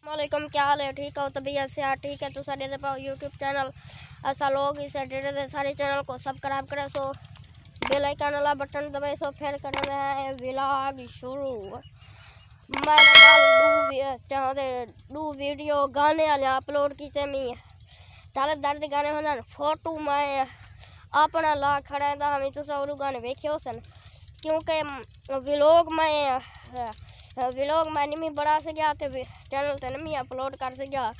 वालेकुम, क्या हाल है? ठीक हो? तबीयत से ठीक है तो सारे दे पाओ यूट्यूब चैनल ऐसा लोग इस सारे चैनल को सब्सक्राइब करे सो बेल आइकन वाला बटन दबाए सो फिर करना है व्लॉग शुरू। मैंने चाहते दो वीडियो गाने वाले अपलोड किए मी ताले दर्द गाने होना फोटो मैं अपना ला खड़ा था हमें तो और गाने वेखे सन क्योंकि व्लॉग मैं नहीं बड़ा से गया ते चैनल ते नहीं अपलोड कर से गया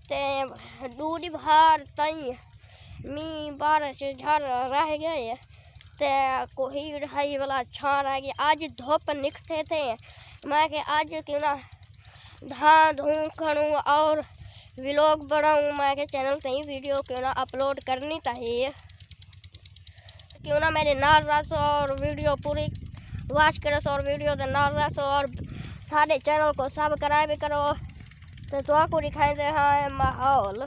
ते दूरी बाहर तई मी बारिश झर रह गए ते कोई ढाई वाला छा रह गया। आज धूप निकलते थे मैं कि आज क्यों ना धा धूँ करूँ और व्लॉग बनाऊँ। मैं के चैनल ते ही वीडियो क्यों ना अपलोड करनी चाहिए क्यों ना मेरे नाल रस और वीडियो पूरी वॉच करो और वीडियो के नाल रस और सारे चैनल को सब्सक्राइब करो तो आपको दिखाई दे रहा है माहौल।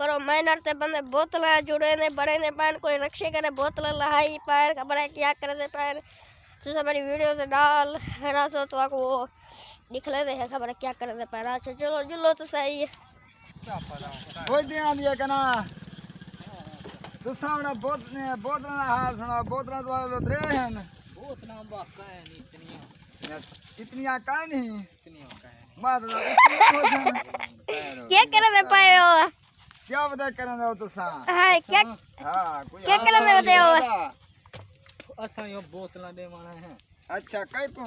पर मैनर ते बंदे बोतल जुड़े ने बड़े ने पैन कोई रक्षे करे बोतल लहाई पैर खबर क्या करे दे पैर तो हमारी वीडियो से डाल है सो तो आपको वो दिखले दे खबर क्या करे दे पैर। अच्छा चलो जुलो तो सही है कोई ध्यान दिया कना तो सामने बोतल ना हाल सुना बोतल तो लो दे हैं बोतल बाका है इतनियां का नहीं इतनियां का है बात क्या करे दे पायो क्या बता करन दो तो सा हां क्या हां कोई क्या करे दे बताओ असा यो बोतल दे माना है। अच्छा कई को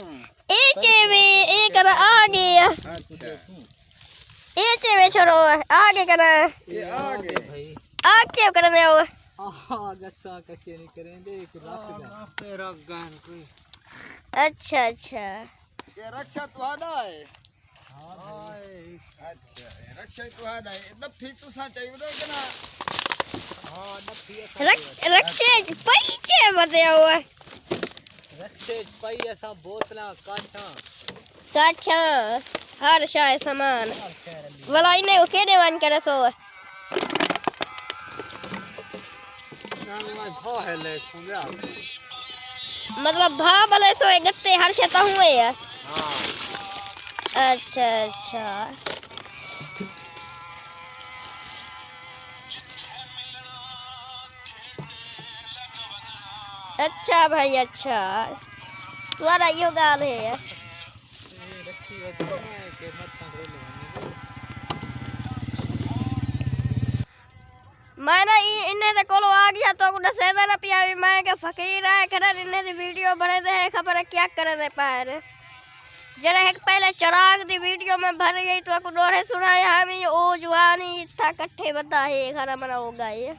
में एक आ गया। अच्छा में छोड़ो आगे करा ये आगे भाई आगे कर दे आगे सा कैसे नहीं करें देख रख दे रख गान कोई। अच्छा अच्छा ये रक्षा तुम्हारा है। अच्छा रक्षा तुम्हारा है नफी तो सा चाहिए उधर कना हां नफी रक्षे पैसे बताओ रक्षे पैसा बोतल काठा हर शाय सामान वाला इने ओ केने वन करे सो मतलब भा भले सो गत्ते हर से ता हुए है। अच्छा अच्छा अच्छा भाई अच्छा तुम्हारा यो गाल है मैंने इन्हें तो कोलो आ गया तो कुछ सेदा ना पिया मैं के फकीर है करे इन्हें दी वीडियो बने दे खबर है क्या करे दे पैर जरा एक पहले चराग दी वीडियो में भर गई तो को डोरे सुनाए हम ओ जवानी था कट्ठे बता है घर मना हो गए।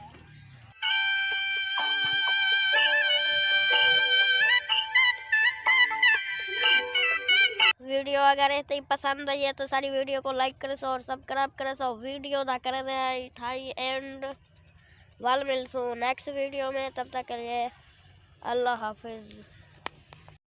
वीडियो अगर इतनी पसंद आई है तो सारी वीडियो को लाइक करे और सब्सक्राइब करे वीडियो ना करे थाई एंड वाल मिल सो नेक्स्ट वीडियो में तब तक के लिए अल्लाह हाफिज।